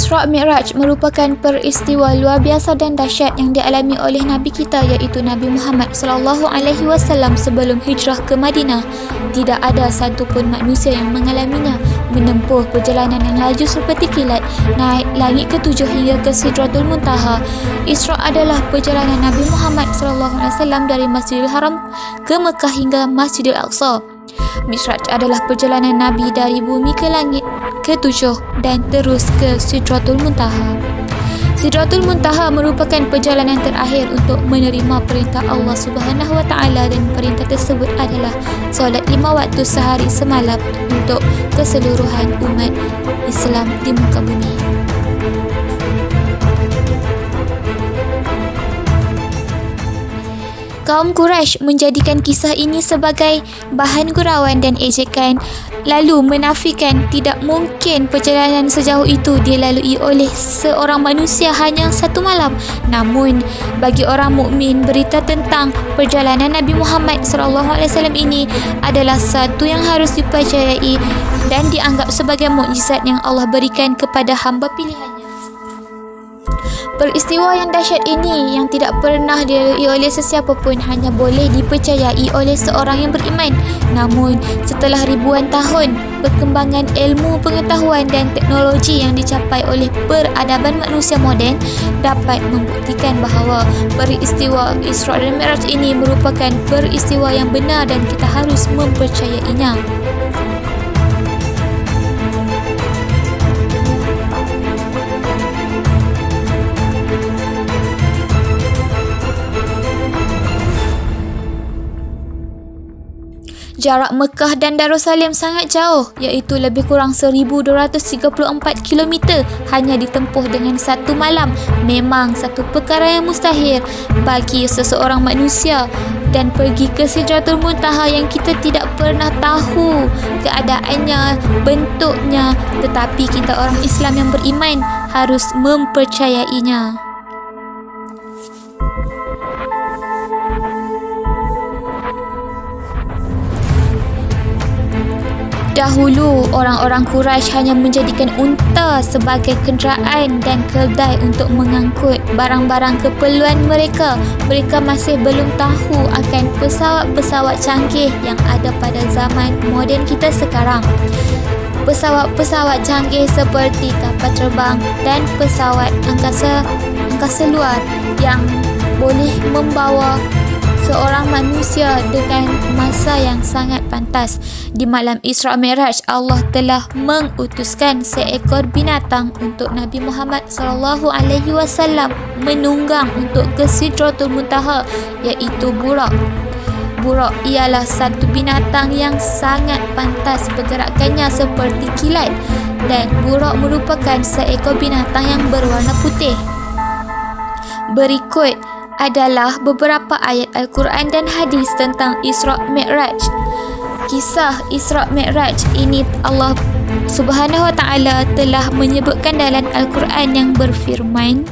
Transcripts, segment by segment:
Isra' Mi'raj merupakan peristiwa luar biasa dan dahsyat yang dialami oleh Nabi kita iaitu Nabi Muhammad SAW sebelum hijrah ke Madinah. Tidak ada satu pun manusia yang mengalaminya. Menempuh perjalanan yang laju seperti kilat, naik langit ke-7 hingga ke Sidratul Muntaha. Isra' adalah perjalanan Nabi Muhammad SAW dari Masjidil Haram ke Mekah hingga Masjidil Aqsa. Mi'raj adalah perjalanan Nabi dari bumi ke langit ke-7 dan terus ke Sidratul Muntaha. Sidratul Muntaha merupakan perjalanan terakhir untuk menerima perintah Allah Subhanahu Wa Taala, dan perintah tersebut adalah solat 5 waktu sehari semalam untuk keseluruhan umat Islam di muka bumi. Kaum Quraisy menjadikan kisah ini sebagai bahan gurauan dan ejekan, lalu menafikan tidak mungkin perjalanan sejauh itu dilalui oleh seorang manusia hanya satu malam. Namun, bagi orang mukmin, berita tentang perjalanan Nabi Muhammad SAW ini adalah satu yang harus dipercayai dan dianggap sebagai mukjizat yang Allah berikan kepada hamba pilihannya. Peristiwa yang dahsyat ini yang tidak pernah dilalui oleh sesiapa pun hanya boleh dipercayai oleh seorang yang beriman. Namun, setelah ribuan tahun, perkembangan ilmu pengetahuan dan teknologi yang dicapai oleh peradaban manusia moden dapat membuktikan bahawa peristiwa Isra' dan Mi'raj ini merupakan peristiwa yang benar dan kita harus mempercayainya. Jarak Mekah dan Darussalam sangat jauh, iaitu lebih kurang 1234 km hanya ditempuh dengan satu malam. Memang satu perkara yang mustahil bagi seseorang manusia, dan pergi ke Sidratul Muntaha yang kita tidak pernah tahu keadaannya, bentuknya, tetapi kita orang Islam yang beriman harus mempercayainya. Dahulu, orang-orang Quraisy hanya menjadikan unta sebagai kenderaan dan keldai untuk mengangkut barang-barang keperluan mereka. Mereka masih belum tahu akan pesawat-pesawat canggih yang ada pada zaman moden kita sekarang. Pesawat-pesawat canggih seperti kapal terbang dan pesawat angkasa luar yang boleh membawa seorang manusia dengan masa yang sangat pantas. Di malam Isra' Mi'raj, Allah telah mengutuskan seekor binatang untuk Nabi Muhammad SAW menunggang untuk ke Sidratul Muntaha, iaitu burak. Burak ialah satu binatang yang sangat pantas, pergerakannya seperti kilat, dan burak merupakan seekor binatang yang berwarna putih. Berikut adalah beberapa ayat Al-Quran dan hadis tentang Isra' Mi'raj. Kisah Isra' Mi'raj ini Allah Subhanahu Wa Taala telah menyebutkan dalam Al-Quran yang berfirman,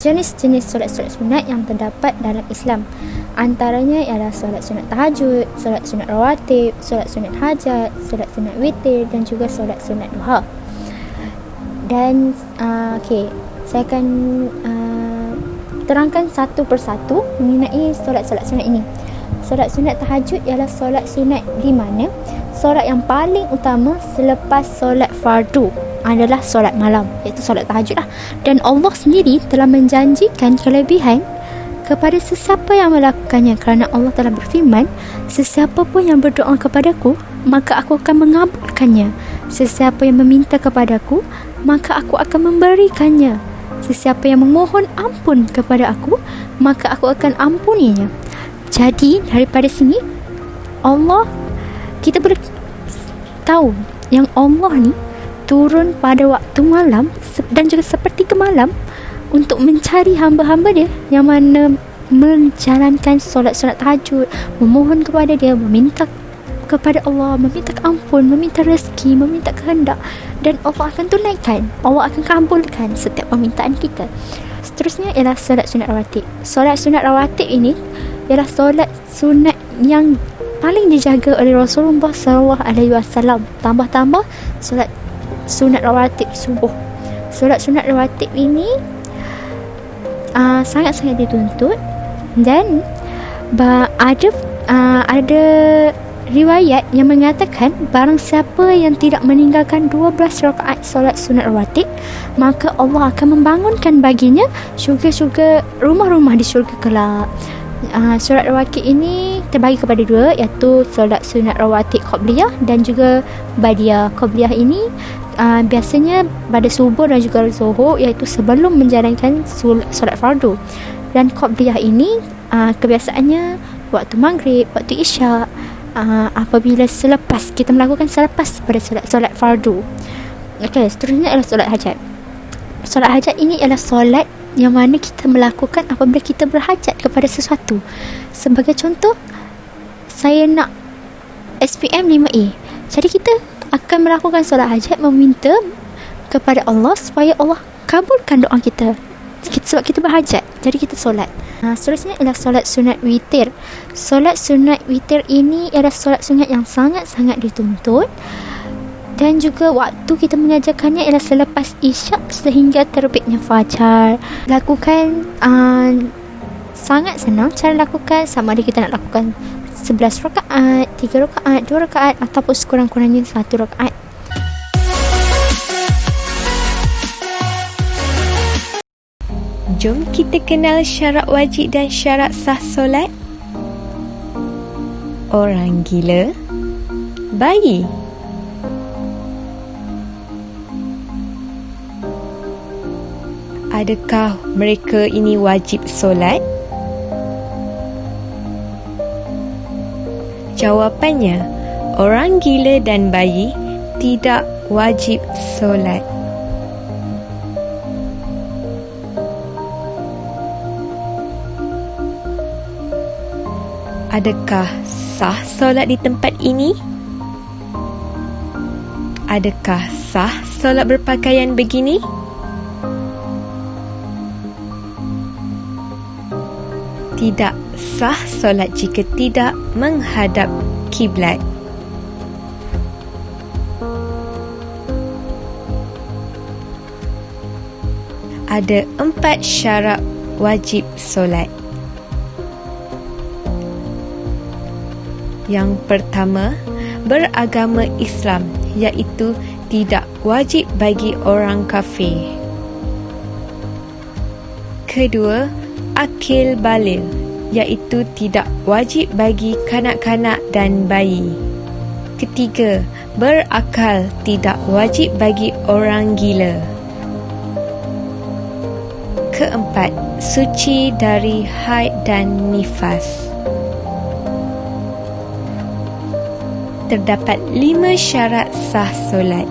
jenis-jenis solat-solat sunat yang terdapat dalam Islam. Antaranya ialah solat sunat tahajud, solat sunat rawatib, solat sunat hajat, solat sunat witir dan juga solat sunat duha. Dan saya akan terangkan satu persatu mengenai solat-solat sunat ini. Solat sunat tahajud ialah solat sunat di mana solat yang paling utama selepas solat fardu adalah solat malam, iaitu solat tahajud lah. Dan Allah sendiri telah menjanjikan kelebihan kepada sesiapa yang melakukannya, kerana Allah telah berfirman, sesiapa pun yang berdoa kepadaku, maka aku akan mengabulkannya. Sesiapa yang meminta kepadaku, maka aku akan memberikannya. Sesiapa yang memohon ampun kepada aku, maka aku akan ampuninya. Jadi daripada sini kita boleh tahu yang Allah ni turun pada waktu malam dan juga seperti ke malam untuk mencari hamba-hamba dia yang mana menjalankan solat-solat tahajud, memohon kepada dia, meminta kepada Allah, meminta ampun, meminta rezeki, meminta kehendak, dan Allah akan tunaikan, Allah akan kabulkan setiap permintaan kita. Seterusnya ialah solat sunat rawatib. Solat sunat rawatib ini ialah solat sunat yang paling dijaga oleh Rasulullah SAW. Tambah-tambah solat sunat rawatib subuh. Solat sunat rawatib ini sangat-sangat dituntut, dan ada riwayat yang mengatakan barang siapa yang tidak meninggalkan 12 rakaat solat sunat rawatib, maka Allah akan membangunkan baginya syurga-syurga, rumah-rumah di syurga kelak. Solat rawatib ini terbagi kepada dua, iaitu solat sunat rawatib qabliyah dan juga badiah. Qabliyah ini biasanya pada subuh dan juga zuhur, iaitu sebelum menjalankan solat fardu. Dan qabliyah ini kebiasaannya waktu maghrib, waktu isyak, apabila kita melakukan selepas pada solat fardu. Okey, seterusnya adalah solat hajat. Solat hajat ini adalah solat yang mana kita melakukan apabila kita berhajat kepada sesuatu. Sebagai contoh, saya nak SPM 5A. Jadi kita akan melakukan solat hajat, meminta kepada Allah supaya Allah kabulkan doa kita. Sebab kita berhajat, jadi kita solat. Seterusnya adalah solat sunat witir. Solat sunat witir ini adalah solat sunat yang sangat-sangat dituntut, dan juga waktu kita mengajarkannya ialah selepas isyak sehingga terbitnya fajar. Lakukan sangat senang. Cara lakukan sama ada kita nak lakukan 11 rakaat, 3 rakaat, 2 rakaat ataupun sekurang-kurangnya 1 rakaat. Jom kita kenal syarat wajib dan syarat sah solat. Orang gila, bayi. Adakah mereka ini wajib solat? Jawapannya, orang gila dan bayi tidak wajib solat. Adakah sah solat di tempat ini? Adakah sah solat berpakaian begini? Tidak sah solat jika tidak menghadap kiblat. Ada 4 syarat wajib solat. Yang pertama, beragama Islam, iaitu tidak wajib bagi orang kafir. Kedua, akil baligh, iaitu tidak wajib bagi kanak-kanak dan bayi. Ketiga, berakal, tidak wajib bagi orang gila. Keempat, suci dari haid dan nifas. Terdapat 5 syarat sah solat.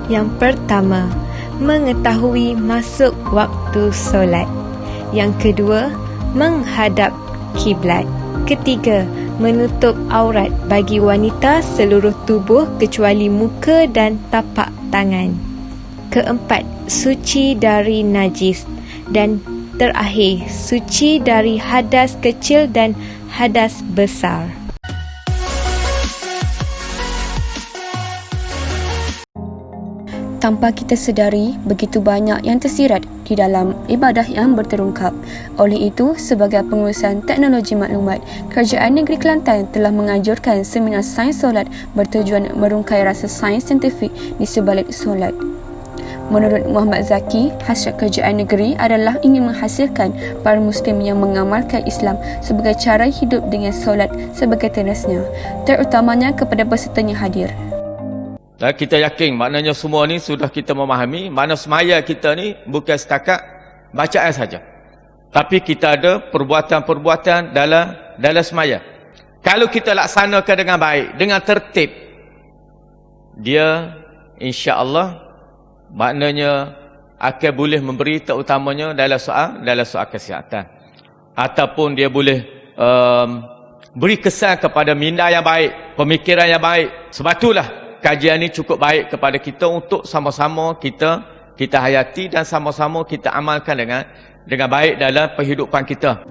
Yang pertama, mengetahui masuk waktu solat. Yang kedua, menghadap kiblat. Ketiga, menutup aurat bagi wanita seluruh tubuh kecuali muka dan tapak tangan. Keempat, suci dari najis. Dan terakhir, suci dari hadas kecil dan hadas besar. Tanpa kita sedari, begitu banyak yang tersirat di dalam ibadah yang berterungkap. Oleh itu, sebagai pengurusan teknologi maklumat, Kerajaan Negeri Kelantan telah menganjurkan seminar sains solat bertujuan merungkai rasa sains saintifik di sebalik solat. Menurut Muhammad Zaki, hasrat kerajaan negeri adalah ingin menghasilkan para Muslim yang mengamalkan Islam sebagai cara hidup dengan solat sebagai terasnya, terutamanya kepada peserta yang hadir. Dan kita yakin maknanya semua ni sudah kita memahami, makna semaya kita ni bukan setakat bacaan saja. Tapi kita ada perbuatan-perbuatan dalam semaya. Kalau kita laksanakan dengan baik, dengan tertib, dia insya-Allah maknanya akan boleh memberi, terutamanya dalam soal kesihatan, ataupun dia boleh beri kesan kepada minda yang baik, pemikiran yang baik. Sebab itulah kajian ini cukup baik kepada kita untuk sama-sama kita kita hayati dan sama-sama kita amalkan dengan baik dalam kehidupan kita.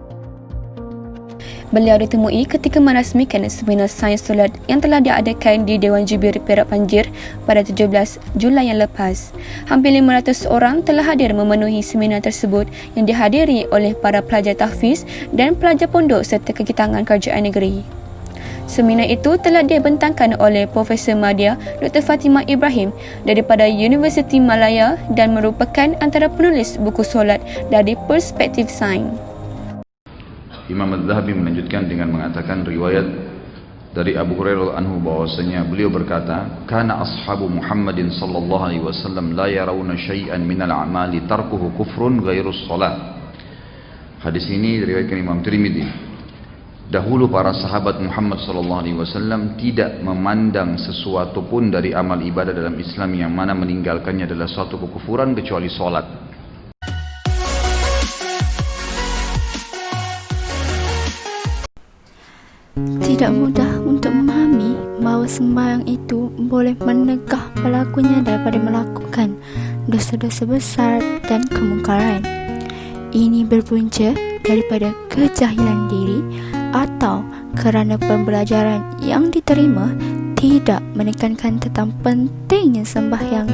Beliau ditemui ketika merasmikan seminar sains solat yang telah diadakan di Dewan Jubir Perak Panjir pada 17 Julai yang lepas. Hampir 500 orang telah hadir memenuhi seminar tersebut yang dihadiri oleh para pelajar tahfiz dan pelajar pondok serta kekitangan kerajaan negeri. Seminar itu telah dibentangkan oleh Profesor Madya Dr. Fatimah Ibrahim daripada Universiti Malaya dan merupakan antara penulis buku solat dari perspektif sains. Imam Az-Zahabi melanjutkan dengan mengatakan riwayat dari Abu Hurairah anhu bahwasanya beliau berkata, "Kana ashabu Muhammadin sallallahu alaihi wasallam la yarawna syai'an minal a'mali tarkuhu kufrun ghairu shalah." Hadis ini diriwayatkan Imam Tirmidzi. Dahulu para sahabat Muhammad sallallahu alaihi wasallam tidak memandang sesuatu pun dari amal ibadah dalam Islam yang mana meninggalkannya adalah suatu kekufuran kecuali salat. Tidak mudah untuk memahami bahawa sembahyang itu boleh menegah pelakunya daripada melakukan dosa-dosa besar dan kemungkaran. Ini berpunca daripada kejahilan diri atau kerana pembelajaran yang diterima tidak menekankan tentang pentingnya sembahyang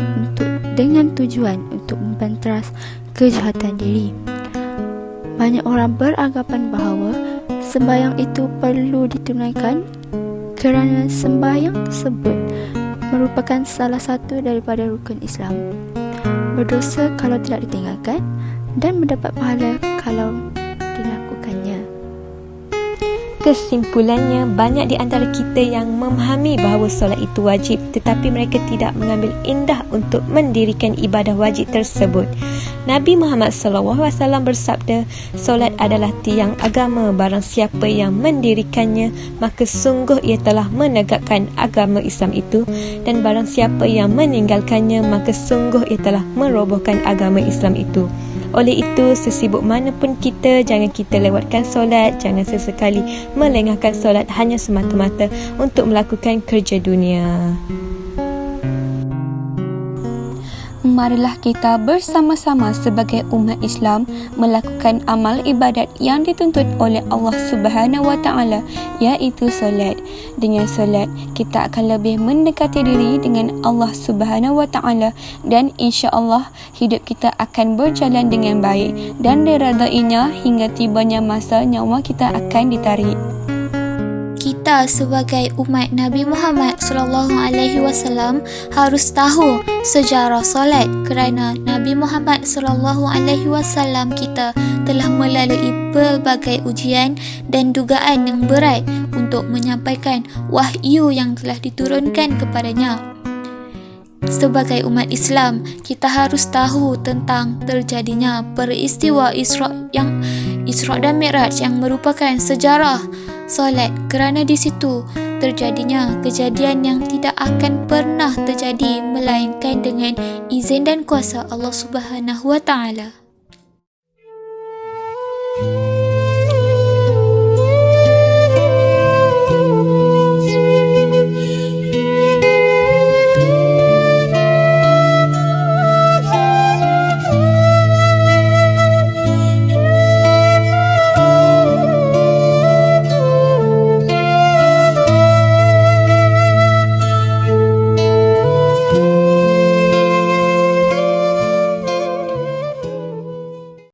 dengan tujuan untuk membenteras kejahatan diri. Banyak orang beranggapan bahawa sembahyang itu perlu ditunaikan kerana sembahyang tersebut merupakan salah satu daripada rukun Islam. Berdosa kalau tidak ditinggalkan dan mendapat pahala kalau dilakukannya. Kesimpulannya, banyak di antara kita yang memahami bahawa solat itu wajib tetapi mereka tidak mengambil indah untuk mendirikan ibadah wajib tersebut. Nabi Muhammad SAW bersabda, solat adalah tiang agama, barang siapa yang mendirikannya maka sungguh ia telah menegakkan agama Islam itu, dan barang siapa yang meninggalkannya maka sungguh ia telah merobohkan agama Islam itu. Oleh itu, sesibuk manapun kita, jangan kita lewatkan solat, jangan sesekali melengahkan solat hanya semata-mata untuk melakukan kerja dunia. Marilah kita bersama-sama sebagai umat Islam melakukan amal ibadat yang dituntut oleh Allah Subhanahu Wa Taala, iaitu solat. Dengan solat, kita akan lebih mendekati diri dengan Allah Subhanahu Wa Taala dan insya-Allah hidup kita akan berjalan dengan baik dan diredainya hingga tibanya masa nyawa kita akan ditarik. Kita sebagai umat Nabi Muhammad SAW harus tahu sejarah solat, kerana Nabi Muhammad SAW kita telah melalui pelbagai ujian dan dugaan yang berat untuk menyampaikan wahyu yang telah diturunkan kepadanya. Sebagai umat Islam, kita harus tahu tentang terjadinya peristiwa Isra dan Mi'raj yang merupakan sejarah solat, kerana di situ terjadinya kejadian yang tidak akan pernah terjadi melainkan dengan izin dan kuasa Allah Subhanahu Wa Taala.